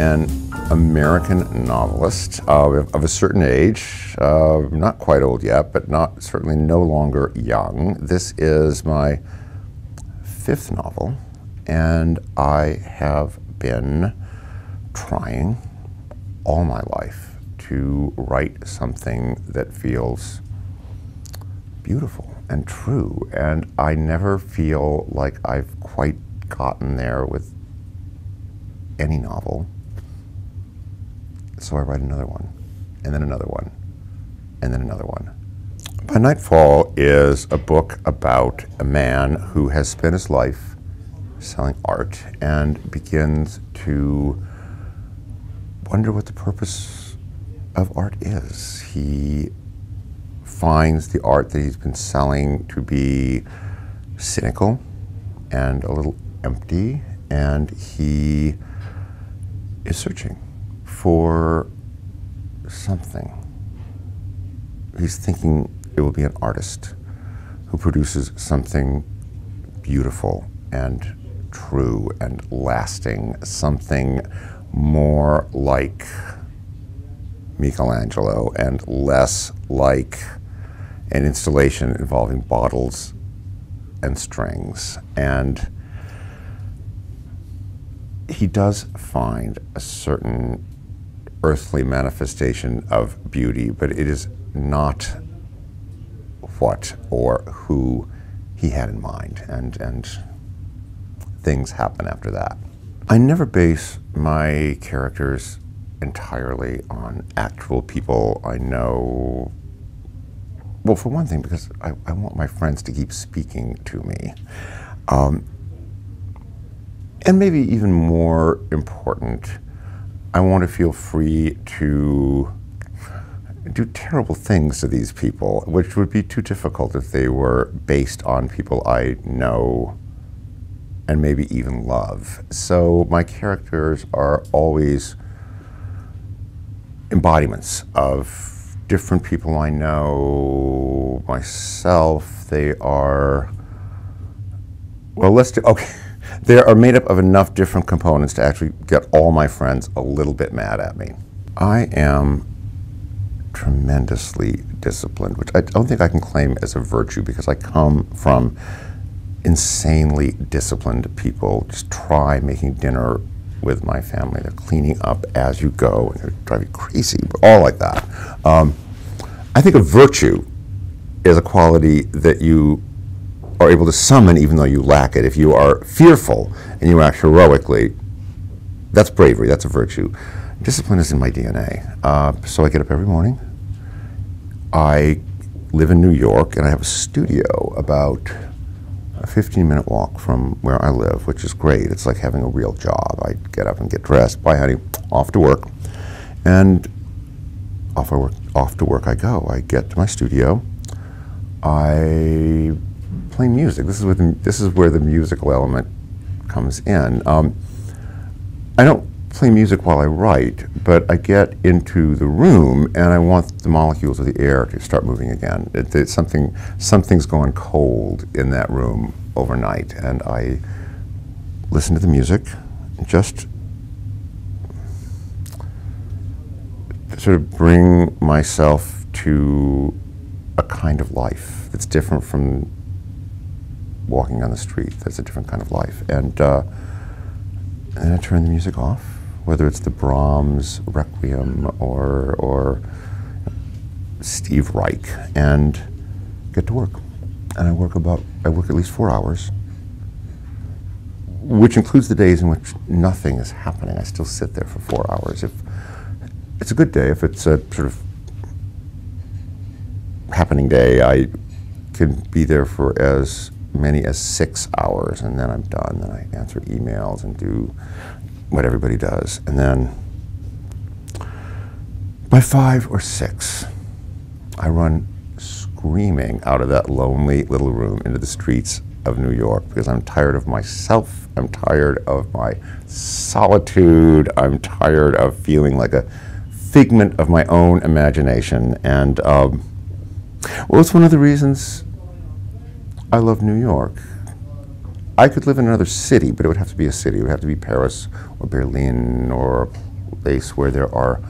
an American novelist of a certain age, not quite old yet, but certainly no longer young. This is my 5th novel, and I have been trying all my life to write something that feels beautiful and true, and I never feel like I've quite gotten there with any novel. So I write another one, and then another one, and then another one. By Nightfall is a book about a man who has spent his life selling art and begins to wonder what the purpose of art is. He finds the art that he's been selling to be cynical and a little empty, and he is searching for something. He's thinking it will be an artist who produces something beautiful and true and lasting, something more like Michelangelo and less like an installation involving bottles and strings. And he does find a certain earthly manifestation of beauty, but it is not what or who he had in mind, and things happen after that. I never base my characters entirely on actual people I know. Well, for one thing, because I want my friends to keep speaking to me. And maybe even more important, I want to feel free to do terrible things to these people, which would be too difficult if they were based on people I know and maybe even love. So my characters are always embodiments of different people I know, myself. They are, well, okay. They are made up of enough different components to actually get all my friends a little bit mad at me. I am tremendously disciplined, which I don't think I can claim as a virtue because I come from insanely disciplined people. Just try making dinner with my family. They're cleaning up as you go, and they drive you crazy, but all like that. I think a virtue is a quality that you are able to summon even though you lack it. If you are fearful and you act heroically, that's bravery, that's a virtue. Discipline is in my DNA. So I get up every morning. I live in New York, and I have a studio about a 15-minute walk from where I live, which is great. It's like having a real job. I get up and get dressed, bye honey, off to work, and off to work I go. I get to my studio. I play music. This is where the musical element comes in. I don't play music while I write, but I get into the room and I want the molecules of the air to start moving again. Something's gone cold in that room overnight, and I listen to the music and just sort of bring myself to a kind of life that's different from walking on the street. That's a different kind of life. And then I turn the music off, whether it's the Brahms Requiem or Steve Reich, and get to work. And I work at least 4 hours, which includes the days in which nothing is happening. I still sit there for 4 hours. If it's a good day, if it's a sort of happening day, I can be there for as many as 6 hours, and then I'm done. Then I answer emails and do what everybody does. And then by 5 or 6, I run screaming out of that lonely little room into the streets of New York because I'm tired of myself. I'm tired of my solitude. I'm tired of feeling like a figment of my own imagination. And well, it's one of the reasons I love New York. I could live in another city, but it would have to be a city. It would have to be Paris or Berlin or space where there are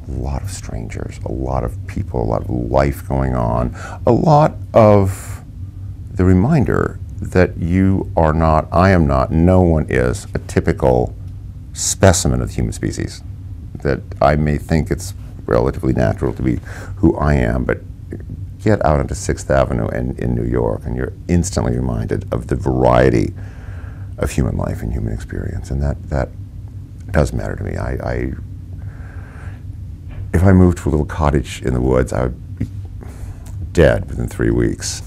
a lot of strangers, a lot of people, a lot of life going on, a lot of the reminder that you are not, I am not, no one is a typical specimen of the human species. That I may think it's relatively natural to be who I am, but get out onto 6th Avenue in New York and you're instantly reminded of the variety of human life and human experience, and that does matter to me. If I moved to a little cottage in the woods, I would be dead within 3 weeks.